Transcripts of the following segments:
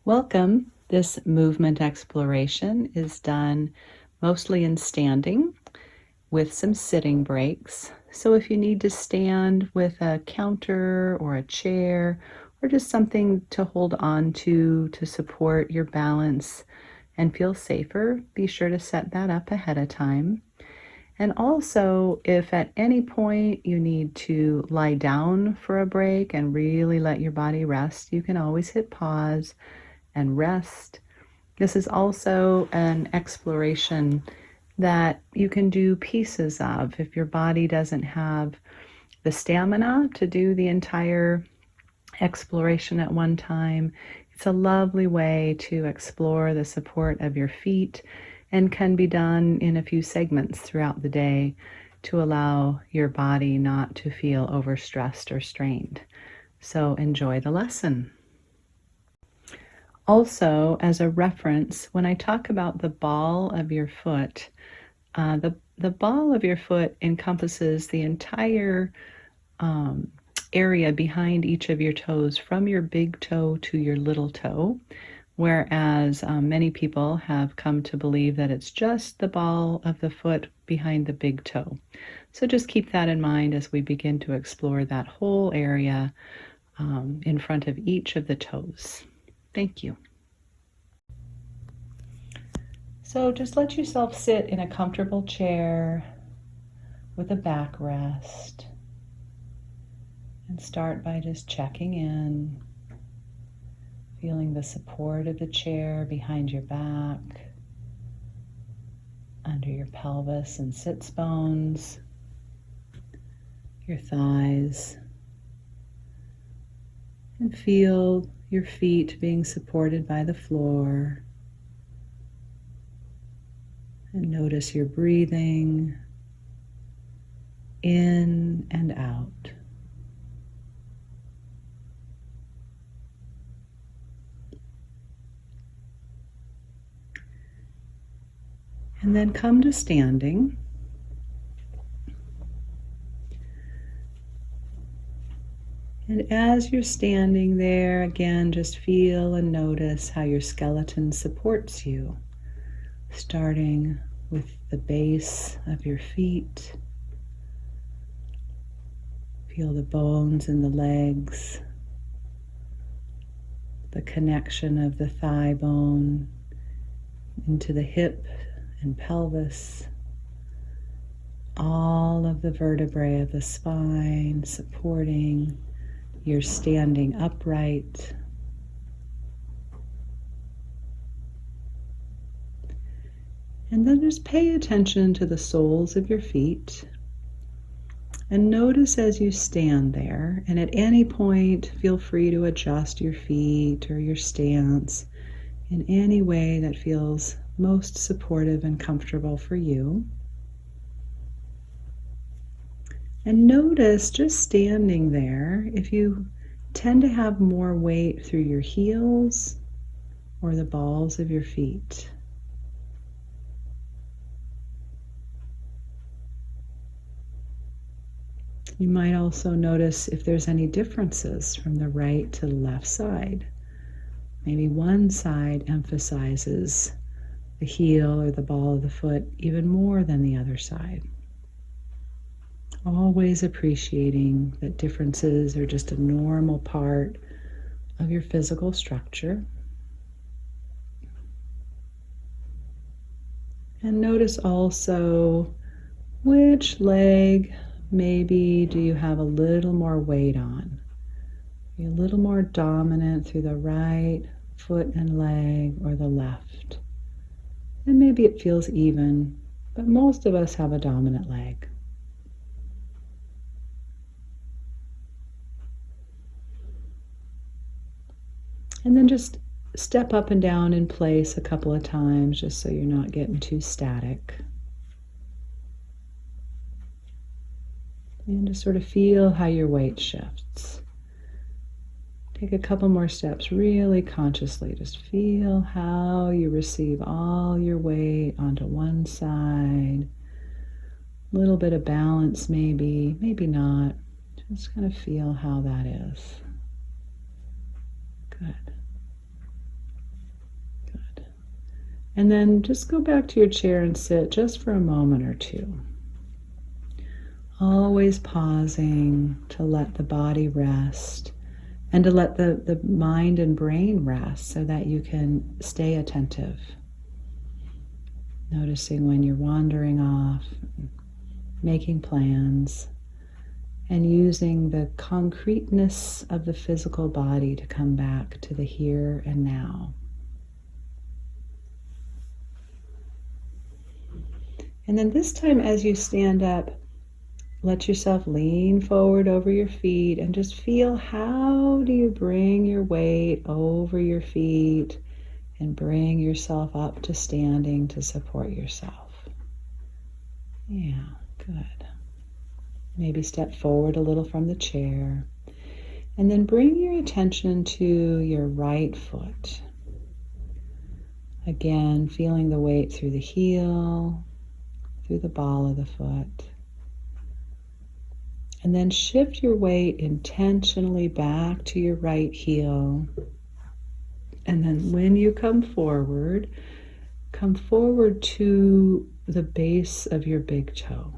Welcome. This movement exploration is done mostly in standing with some sitting breaks. So if you need to stand with a counter or a chair or just something to hold on to support your balance and feel safer, be sure to set that up ahead of time. And also, if at any point you need to lie down for a break and really let your body rest, you can always hit pause and rest. This is also an exploration that you can do pieces of. If your body doesn't have the stamina to do the entire exploration at one time, it's a lovely way to explore the support of your feet and can be done in a few segments throughout the day to allow your body not to feel overstressed or strained. So enjoy the lesson. Also, as a reference, when I talk about the ball of your foot, the ball of your foot encompasses the entire area behind each of your toes, from your big toe to your little toe, whereas many people have come to believe that it's just the ball of the foot behind the big toe. So just keep that in mind as we begin to explore that whole area in front of each of the toes. Thank you. So just let yourself sit in a comfortable chair with a backrest and start by just checking in, feeling the support of the chair behind your back, under your pelvis and sits bones, your thighs, and feel your feet being supported by the floor. And notice your breathing in and out. And then come to standing. And as you're standing there, again, just feel and notice how your skeleton supports you, starting with the base of your feet. Feel the bones in the legs, the connection of the thigh bone into the hip and pelvis, all of the vertebrae of the spine supporting your standing upright. And then just pay attention to the soles of your feet and notice as you stand there, and at any point feel free to adjust your feet or your stance in any way that feels most supportive and comfortable for you. And notice just standing there if you tend to have more weight through your heels or the balls of your feet. You might also notice if there's any differences from the right to the left side. Maybe one side emphasizes the heel or the ball of the foot even more than the other side. Always appreciating that differences are just a normal part of your physical structure. And notice also which leg maybe do you have a little more weight on. Be a little more dominant through the right foot and leg or the left. And maybe it feels even, but most of us have a dominant leg. And then just step up and down in place a couple of times just so you're not getting too static. And just sort of feel how your weight shifts. Take a couple more steps really consciously. Just feel how you receive all your weight onto one side. A little bit of balance maybe, maybe not. Just kind of feel how that is. Good. And then just go back to your chair and sit just for a moment or two. Always pausing to let the body rest and to let the mind and brain rest so that you can stay attentive. Noticing when you're wandering off, making plans, and using the concreteness of the physical body to come back to the here and now. And then this time as you stand up, let yourself lean forward over your feet and just feel, how do you bring your weight over your feet and bring yourself up to standing to support yourself. Yeah, good. Maybe step forward a little from the chair. And then bring your attention to your right foot. Again, feeling the weight through the heel, through the ball of the foot. And then shift your weight intentionally back to your right heel. And then when you come forward to the base of your big toe.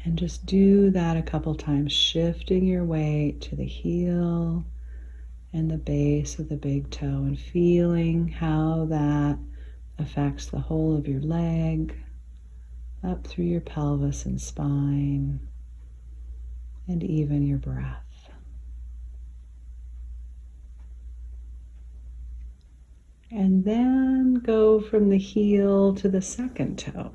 And just do that a couple times, shifting your weight to the heel and the base of the big toe and feeling how that affects the whole of your leg, up through your pelvis and spine, and even your breath. And then go from the heel to the second toe.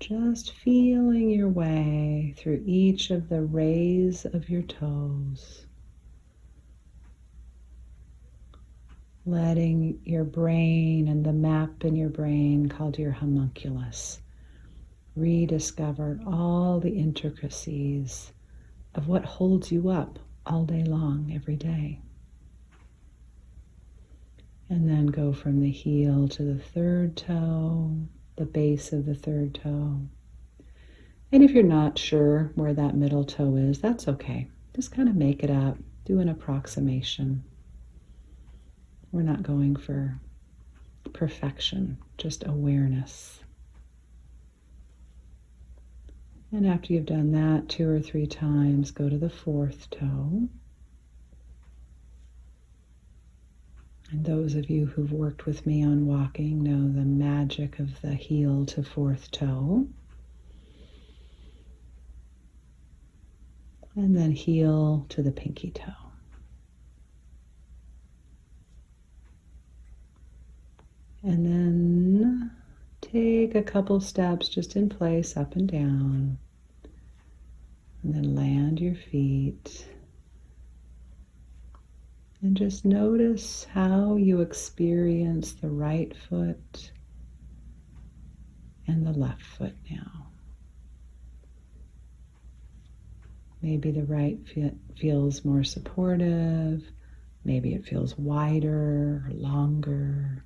Just feeling your way through each of the rays of your toes. Letting your brain and the map in your brain called your homunculus rediscover all the intricacies of what holds you up all day long, every day. And then go from the heel to the third toe, the base of the third toe. And if you're not sure where that middle toe is, that's okay. Just kind of make it up, do an approximation. We're not going for perfection, just awareness. And after you've done that 2 or 3 times, go to the fourth toe. And those of you who've worked with me on walking know the magic of the heel to fourth toe. And then heel to the pinky toe. And then take a couple steps just in place, up and down. And then land your feet. And just notice how you experience the right foot and the left foot now. Maybe the right foot feels more supportive. Maybe it feels wider or longer.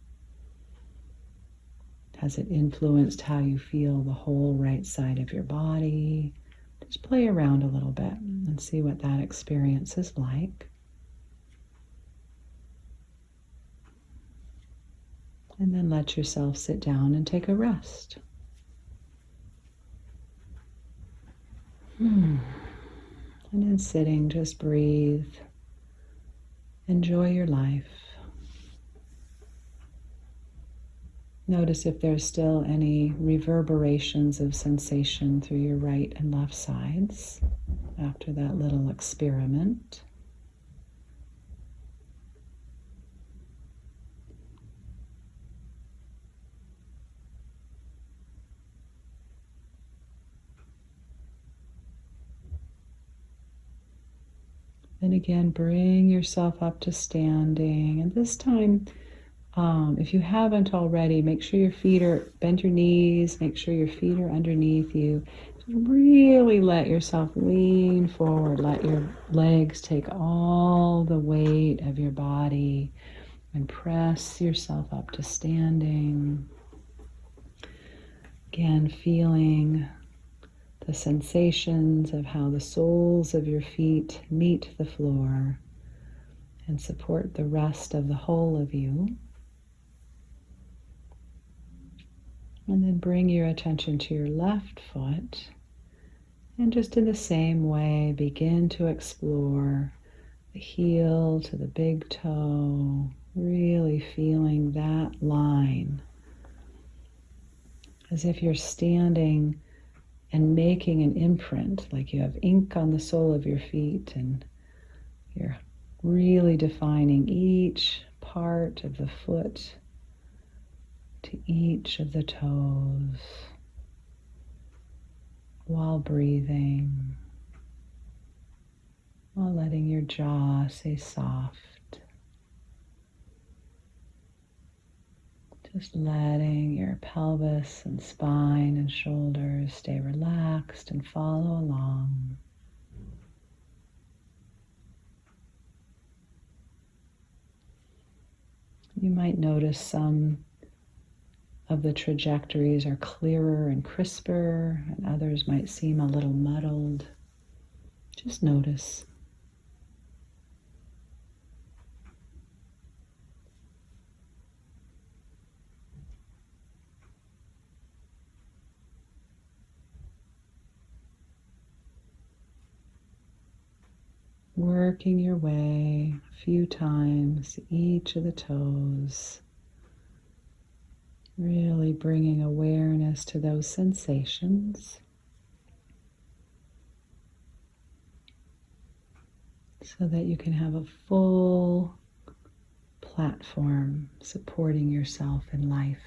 Has it influenced how you feel the whole right side of your body? Just play around a little bit and see what that experience is like. And then let yourself sit down and take a rest. And in sitting, just breathe. Enjoy your life. Notice if there's still any reverberations of sensation through your right and left sides after that little experiment. Then again, bring yourself up to standing. And this time, if you haven't already, make sure your feet are, bend your knees, make sure your feet are underneath you. Really let yourself lean forward. Let your legs take all the weight of your body and press yourself up to standing. Again, feeling the sensations of how the soles of your feet meet the floor and support the rest of the whole of you. And then bring your attention to your left foot. And just in the same way, begin to explore the heel to the big toe, really feeling that line as if you're standing and making an imprint, like you have ink on the sole of your feet, and you're really defining each part of the foot to each of the toes while breathing, while letting your jaw stay soft. Just letting your pelvis and spine and shoulders stay relaxed and follow along. You might notice some of the trajectories are clearer and crisper, and others might seem a little muddled. Just notice. Working your way a few times, each of the toes, really bringing awareness to those sensations so that you can have a full platform supporting yourself in life.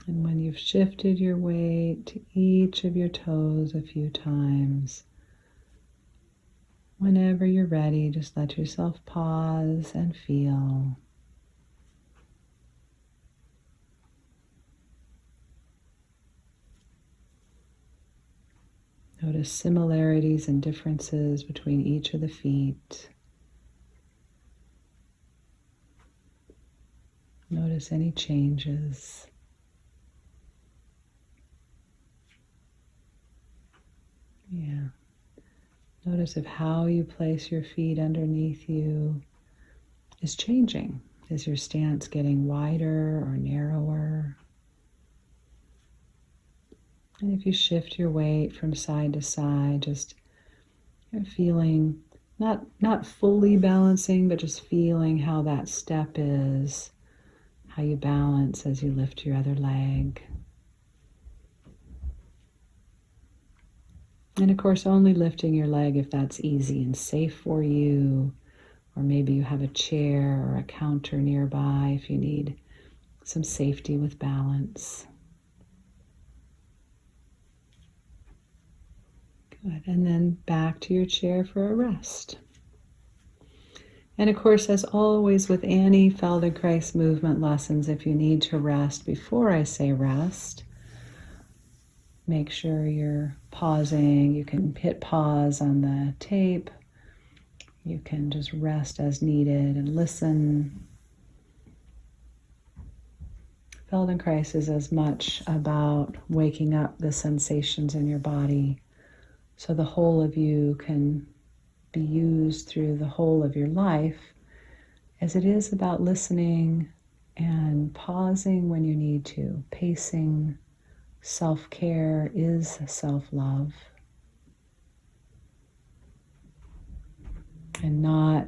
And when you've shifted your weight to each of your toes a few times, whenever you're ready, just let yourself pause and feel. Notice similarities and differences between each of the feet. Notice any changes. Yeah. Notice if how you place your feet underneath you is changing. Is your stance getting wider or narrower? And if you shift your weight from side to side, just feeling, not fully balancing, but just feeling how that step is, how you balance as you lift your other leg. And of course, only lifting your leg if that's easy and safe for you, or maybe you have a chair or a counter nearby if you need some safety with balance. Good. And then back to your chair for a rest. And of course, as always with any Feldenkrais movement lessons, if you need to rest before I say rest, make sure you're pausing. You can hit pause on the tape. You can just rest as needed and listen. Feldenkrais is as much about waking up the sensations in your body so the whole of you can be used through the whole of your life as it is about listening and pausing when you need to, pacing. Self-care is self-love, and not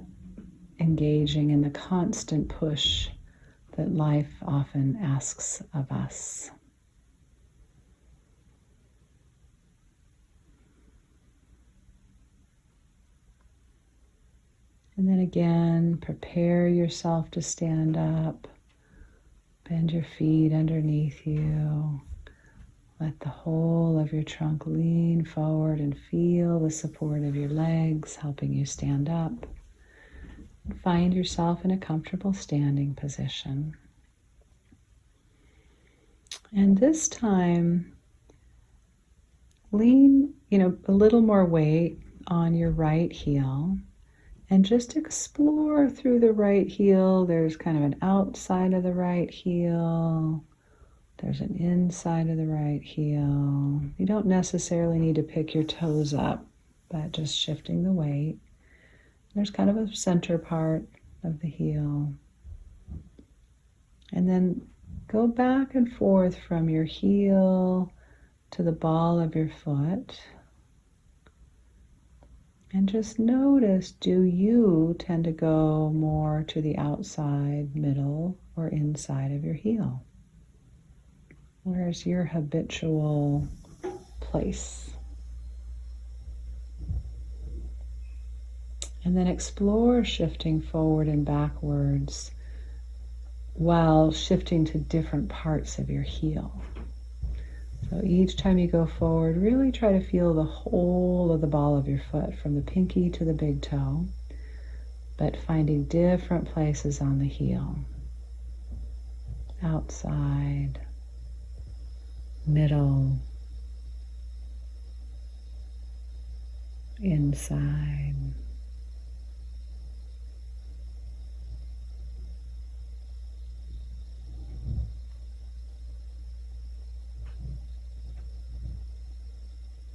engaging in the constant push that life often asks of us. And then again, prepare yourself to stand up. Bend your feet underneath you. Let the whole of your trunk lean forward and feel the support of your legs helping you stand up. And find yourself in a comfortable standing position. And this time, lean, a little more weight on your right heel And just explore through the right heel. There's kind of an outside of the right heel. There's an inside of the right heel. You don't necessarily need to pick your toes up, but just shifting the weight. There's kind of a center part of the heel. And then go back and forth from your heel to the ball of your foot. And just notice, do you tend to go more to the outside, middle, or inside of your heel? Where's your habitual place? And then explore shifting forward and backwards while shifting to different parts of your heel. So each time you go forward, really try to feel the whole of the ball of your foot, from the pinky to the big toe, but finding different places on the heel. Outside, middle, inside.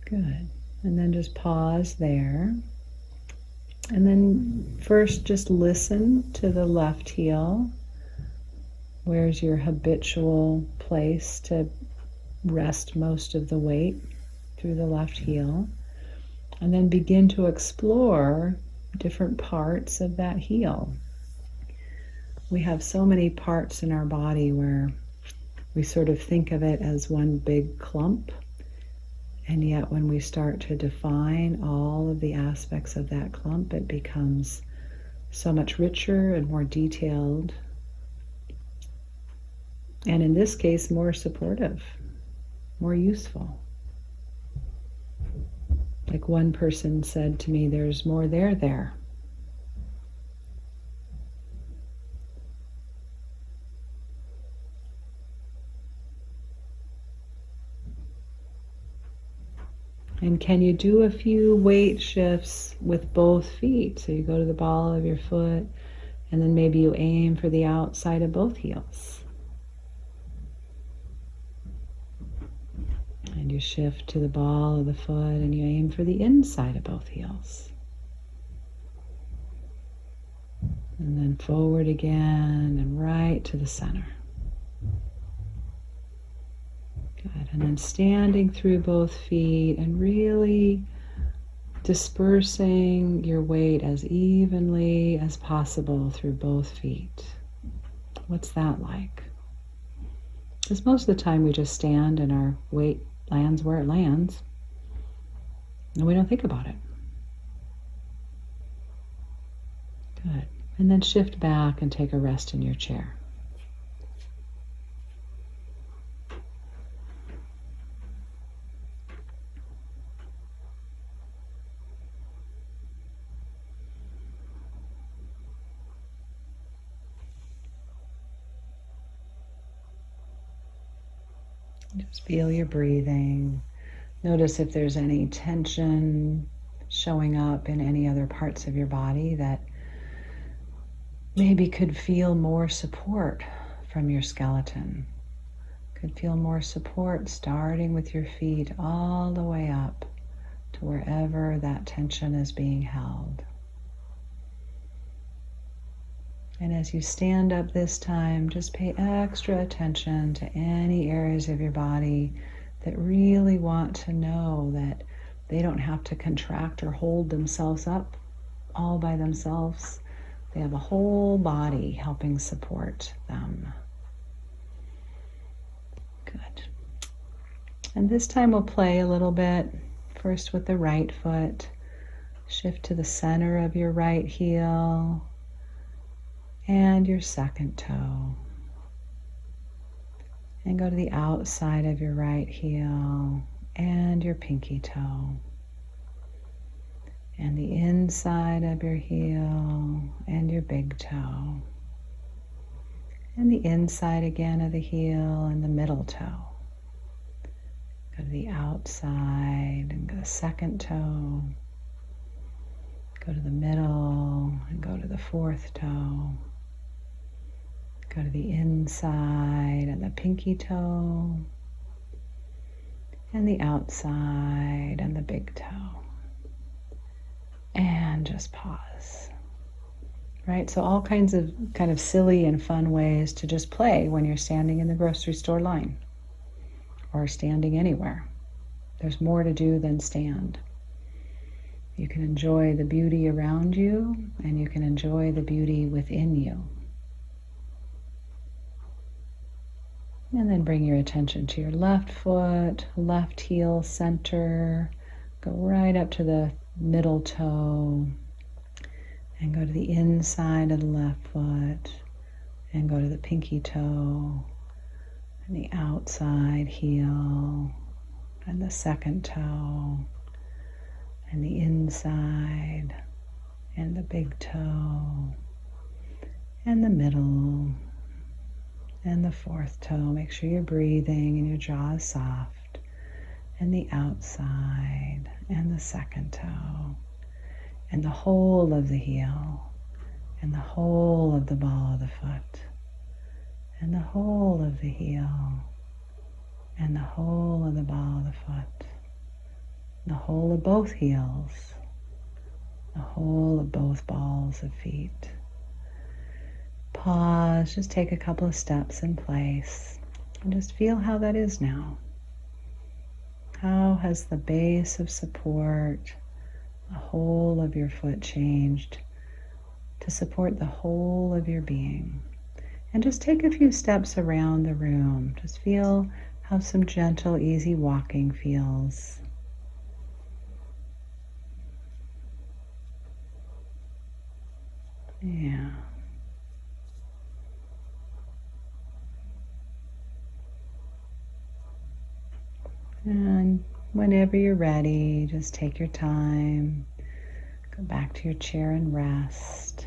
Good. And then just pause there. And then first just listen to the left heel. Where's your habitual place to rest most of the weight? Through the left heel. And then begin to explore different parts of that heel. We have so many parts in our body where we sort of think of it as one big clump. And yet when we start to define all of the aspects of that clump, it becomes so much richer and more detailed. And in this case, more supportive, more useful. Like one person said to me, there's more there. And can you do a few weight shifts with both feet? So you go to the ball of your foot, and then maybe you aim for the outside of both heels. And you shift to the ball of the foot, and you aim for the inside of both heels. And then forward again, and right to the center. Good. And then standing through both feet and really dispersing your weight as evenly as possible through both feet. What's that like? Because most of the time we just stand and our weight lands where it lands, and we don't think about it. Good. And then shift back and take a rest in your chair. Just feel your breathing. Notice if there's any tension showing up in any other parts of your body that maybe could feel more support from your skeleton. Could feel more support starting with your feet all the way up to wherever that tension is being held. And as you stand up this time, just pay extra attention to any areas of your body that really want to know that they don't have to contract or hold themselves up all by themselves. They have a whole body helping support them. Good. And this time we'll play a little bit, first with the right foot. Shift to the center of your right heel and your second toe. And go to the outside of your right heel and your pinky toe. And the inside of your heel and your big toe. And the inside again of the heel and the middle toe. Go to the outside and go second toe. Go to the middle and go to the fourth toe. Go to the inside and the pinky toe. And the outside and the big toe. And just pause. Right? So all kinds of kind of silly and fun ways to just play when you're standing in the grocery store line or standing anywhere. There's more to do than stand. You can enjoy the beauty around you and you can enjoy the beauty within you. And then bring your attention to your left foot, left heel center. Go right up to the middle toe. And go to the inside of the left foot. And go to the pinky toe. And the outside heel. And the second toe. And the inside. And the big toe. And the middle. And the fourth toe. Make sure you're breathing and your jaw is soft. And the outside. And the second toe. And the whole of the heel. And the whole of the ball of the foot. And the whole of the heel. And the whole of the ball of the foot. The whole of both heels. The whole of both balls of feet. Pause, just take a couple of steps in place and just feel how that is now. How has the base of support, the whole of your foot changed to support the whole of your being? And just take a few steps around the room. Just feel how some gentle, easy walking feels. Yeah. And whenever you're ready, just take your time. Go back to your chair and rest.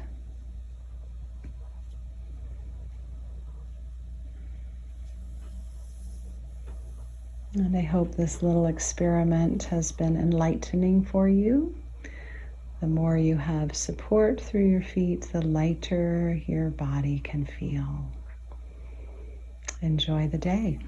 And I hope this little experiment has been enlightening for you. The more you have support through your feet, the lighter your body can feel. Enjoy the day.